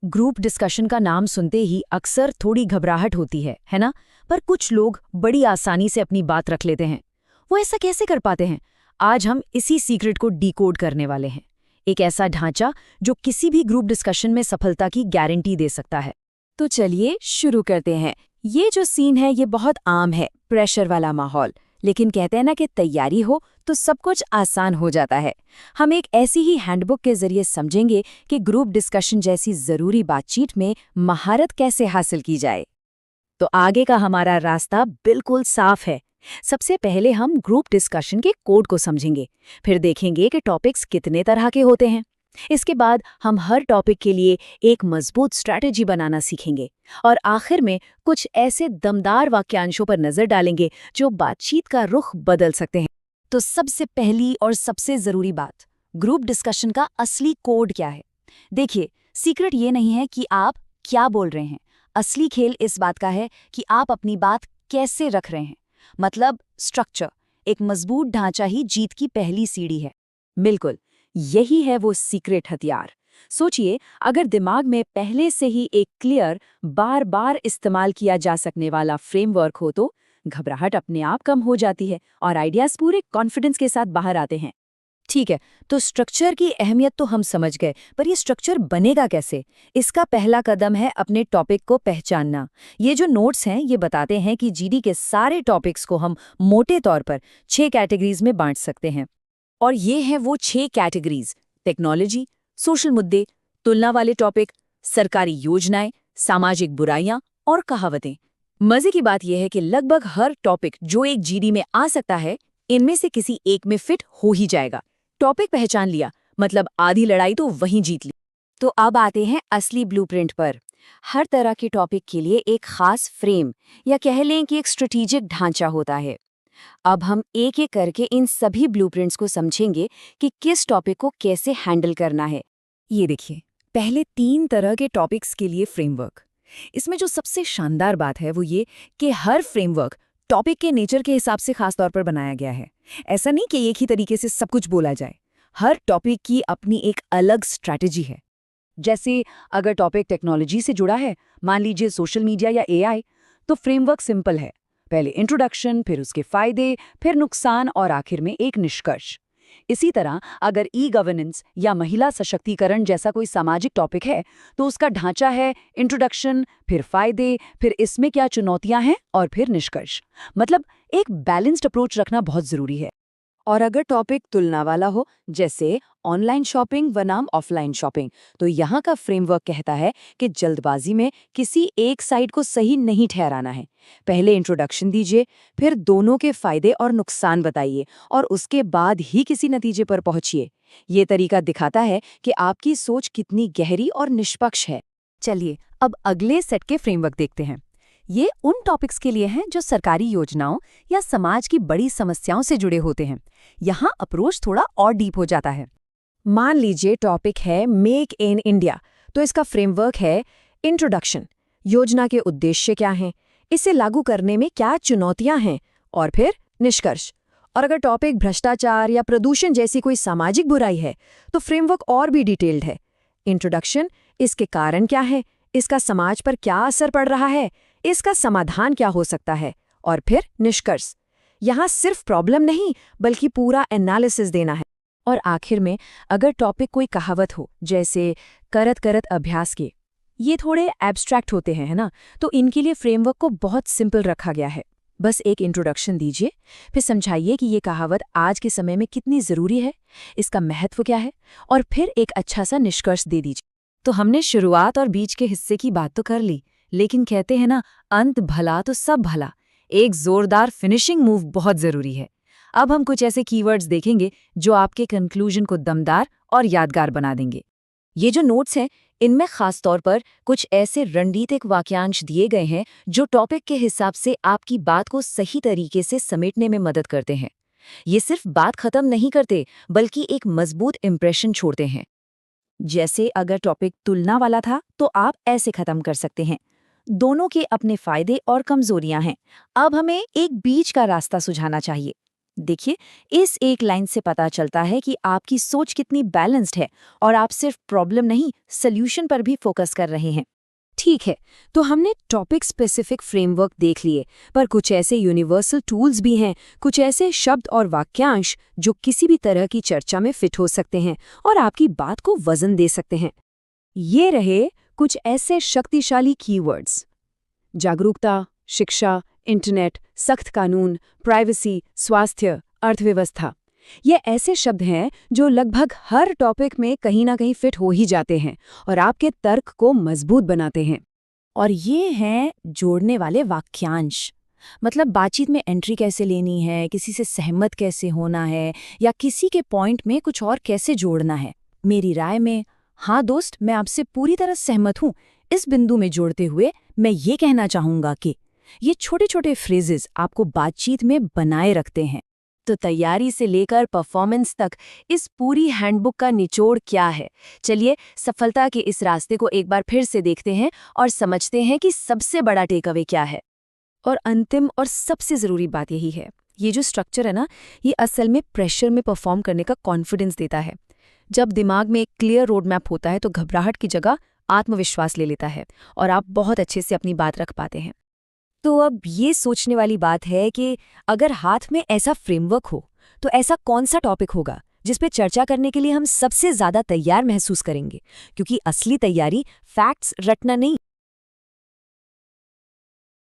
Group discussion का नाम सुनते ही अक्सर थोड़ी घबराहट होती है ना? पर कुछ लोग बड़ी आसानी से अपनी बात रख लेते हैं। वो ऐसा कैसे कर पाते हैं? आज हम इसी सीक्रेट को डिकोड करने वाले हैं। एक ऐसा ढांचा जो किसी भी ग्रुप डिस्कशन में सफलता की गारंटी दे सकता है। तो चलिए शुरू करते हैं। ये जो सीन है ये बहुत आम है, प्रेशर वाला माहौल। लेकिन कहते हैं ना कि तैयारी हो तो सब कुछ आसान हो जाता है। हम एक ऐसी ही हैंडबुक के जरिए समझेंगे कि ग्रुप डिस्कशन जैसी जरूरी बातचीत में महारत कैसे हासिल की जाए। तो आगे का हमारा रास्ता बिल्कुल साफ है। सबसे पहले हम ग्रुप डिस्कशन के कोड को समझेंगे, फिर देखेंगे कि टॉपिक्स कितने तरह के होते हैं। इसके बाद हम हर टॉपिक के लिए एक मजबूत स्ट्रैटेजी बनाना सीखेंगे और आखिर में कुछ ऐसे दमदार वाक्यांशों पर नजर डालेंगे जो बातचीत का रुख बदल सकते हैं। तो सबसे पहली और सबसे जरूरी बात, ग्रुप डिस्कशन का असली कोड क्या है? देखिए, सीक्रेट ये नहीं है कि आप क्या बोल रहे हैं। असली खेल इस बात का है कि आप अपनी बात कैसे रख रहे हैं। मतलब स्ट्रक्चर, एक मजबूत ढांचा ही जीत की पहली सीढ़ी है। बिल्कुल, यही है वो सीक्रेट हथियार। सोचिए, अगर दिमाग में पहले से ही एक क्लियर, बार बार इस्तेमाल किया जा सकने वाला फ्रेमवर्क हो तो घबराहट अपने आप कम हो जाती है और आइडियाज पूरे कॉन्फिडेंस के साथ बाहर आते हैं। ठीक है, तो स्ट्रक्चर की अहमियत तो हम समझ गए, पर ये स्ट्रक्चर बनेगा कैसे? इसका पहला कदम है अपने टॉपिक को पहचानना। ये जो नोट्स हैं ये बताते हैं कि जीडी के सारे टॉपिक्स को हम मोटे तौर पर 6 कैटेगरीज में बांट सकते हैं। और ये हैं वो 6 कैटेगरीज: टेक्नोलॉजी, सोशल मुद्दे, तुलना वाले टॉपिक, सरकारी योजनाएं, सामाजिक बुराइयां और कहावतें। मजे की बात यह है कि लगभग हर टॉपिक जो एक जीडी में आ सकता है, इनमें से किसी एक में फिट हो ही जाएगा। टॉपिक पहचान लिया, मतलब आधी लड़ाई तो वहीं जीत ली। तो अब आते हैं असली ब्लूप्रिंट पर। हर तरह के टॉपिक के लिए एक खास फ्रेम या कह लें कि एक स्ट्रेटेजिक ढांचा होता है। अब हम एक एक करके इन सभी ब्लूप्रिंट्स को समझेंगे कि किस टॉपिक को कैसे हैंडल करना है। ये देखिए, पहले 3 तरह के टॉपिक्स के लिए फ्रेमवर्क। इसमें जो सबसे शानदार बात है वो ये कि हर फ्रेमवर्क टॉपिक के नेचर के हिसाब से खास तौर पर बनाया गया है। ऐसा नहीं कि एक ही तरीके से सब कुछ बोला जाए। हर टॉपिक की अपनी एक अलग स्ट्रैटेजी है। जैसे अगर टॉपिक टेक्नोलॉजी से जुड़ा है, मान लीजिए सोशल मीडिया या एआई, तो फ्रेमवर्क सिंपल है। पहले इंट्रोडक्शन, फिर उसके फायदे, फिर नुकसान और आखिर में एक निष्कर्ष। इसी तरह अगर ई गवर्नेंस या महिला सशक्तिकरण जैसा कोई सामाजिक टॉपिक है, तो उसका ढांचा है इंट्रोडक्शन, फिर फायदे, फिर इसमें क्या चुनौतियां हैं और फिर निष्कर्ष। मतलब एक बैलेंस्ड अप्रोच रखना बहुत जरूरी है। और अगर टॉपिक तुलना वाला हो, जैसे ऑनलाइन शॉपिंग बनाम ऑफलाइन शॉपिंग, तो यहाँ का फ्रेमवर्क कहता है कि जल्दबाजी में किसी एक साइड को सही नहीं ठहराना है। पहले इंट्रोडक्शन दीजिए, फिर दोनों के फायदे और नुकसान बताइए और उसके बाद ही किसी नतीजे पर पहुंचिए। ये तरीका दिखाता है कि आपकी सोच कितनी गहरी और निष्पक्ष है। चलिए, अब अगले सेट के फ्रेमवर्क देखते हैं। ये उन टॉपिक्स के लिए हैं जो सरकारी योजनाओं या समाज की बड़ी समस्याओं से जुड़े होते हैं। यहाँ अप्रोच थोड़ा और डीप हो जाता है। मान लीजिए टॉपिक है मेक इन इंडिया, तो इसका फ्रेमवर्क है इंट्रोडक्शन, योजना के उद्देश्य क्या हैं, इसे लागू करने में क्या चुनौतियां हैं, और फिर निष्कर्ष। और अगर टॉपिक भ्रष्टाचार या प्रदूषण जैसी कोई सामाजिक बुराई है, तो फ्रेमवर्क और भी डिटेल्ड है। इंट्रोडक्शन, इसके कारण क्या है, इसका समाज पर क्या असर पड़ रहा है, इसका समाधान क्या हो सकता है, और फिर निष्कर्ष। यहाँ सिर्फ प्रॉब्लम नहीं बल्कि पूरा एनालिसिस देना है। और आखिर में अगर टॉपिक कोई कहावत हो, जैसे करत करत अभ्यास के, ये थोड़े एब्स्ट्रैक्ट होते हैं, है ना? तो इनके लिए फ्रेमवर्क को बहुत सिंपल रखा गया है। बस एक इंट्रोडक्शन दीजिए, फिर समझाइए कि ये कहावत आज के समय में कितनी ज़रूरी है, इसका महत्व क्या है, और फिर एक अच्छा सा निष्कर्ष दे दीजिए। तो हमने शुरुआत और बीच के हिस्से की बात तो कर ली, लेकिन कहते हैं ना, अंत भला तो सब भला। एक जोरदार फिनिशिंग मूव बहुत जरूरी है। अब हम कुछ ऐसे कीवर्ड्स देखेंगे जो आपके कंक्लूजन को दमदार और यादगार बना देंगे। ये जो नोट्स हैं, इनमें खास तौर पर कुछ ऐसे रणनीतिक वाक्यांश दिए गए हैं जो टॉपिक के हिसाब से आपकी बात को सही तरीके से समेटने में मदद करते हैं। ये सिर्फ बात खत्म नहीं करते, बल्कि एक मजबूत इंप्रेशन छोड़ते हैं। जैसे अगर टॉपिक तुलना वाला था, तो आप ऐसे खत्म कर सकते हैं: दोनों के अपने फायदे और कमजोरियां हैं, अब हमें एक बीच का रास्ता सुझाना चाहिए। देखिए, इस एक लाइन से पता चलता है कि आपकी सोच कितनी बैलेंस्ड है और आप सिर्फ प्रॉब्लम नहीं, सॉल्यूशन पर भी फोकस कर रहे हैं। ठीक है, तो हमने टॉपिक स्पेसिफिक फ्रेमवर्क देख लिए, पर कुछ ऐसे यूनिवर्सल टूल्स भी हैं, कुछ ऐसे शब्द और वाक्यांश जो किसी भी तरह की चर्चा में फिट हो सकते हैं और आपकी बात को वजन दे सकते हैं। ये रहे कुछ ऐसे शक्तिशाली कीवर्ड्स: जागरूकता, शिक्षा, इंटरनेट, सख्त कानून, प्राइवेसी, स्वास्थ्य, अर्थव्यवस्था। ये ऐसे शब्द हैं जो लगभग हर टॉपिक में कहीं ना कहीं फिट हो ही जाते हैं और आपके तर्क को मजबूत बनाते हैं। और ये हैं जोड़ने वाले वाक्यांश। मतलब बातचीत में एंट्री कैसे लेनी है, किसी से सहमत कैसे होना है, या किसी के पॉइंट में कुछ और कैसे जोड़ना है। मेरी राय में, हाँ दोस्त, मैं आपसे पूरी तरह सहमत हूँ, इस बिंदु में जोड़ते हुए मैं ये कहना चाहूँगा कि ये छोटे छोटे फ्रेजेस आपको बातचीत में बनाए रखते हैं। तो तैयारी से लेकर परफॉर्मेंस तक इस पूरी हैंडबुक का निचोड़ क्या है? चलिए सफलता के इस रास्ते को एक बार फिर से देखते हैं और समझते हैं कि सबसे बड़ा टेकअवे क्या है। और अंतिम और सबसे ज़रूरी बात यही है, ये जो स्ट्रक्चर है ना, ये असल में प्रेशर में परफॉर्म करने का कॉन्फिडेंस देता है। जब दिमाग में एक क्लियर रोड मैप होता है तो घबराहट की जगह आत्मविश्वास ले लेता है और आप बहुत अच्छे से अपनी बात रख पाते हैं। तो अब ये सोचने वाली बात है कि अगर हाथ में ऐसा फ्रेमवर्क हो तो ऐसा कौन सा टॉपिक होगा जिस पे चर्चा करने के लिए हम सबसे ज़्यादा तैयार महसूस करेंगे, क्योंकि असली तैयारी फैक्ट्स रटना नहीं,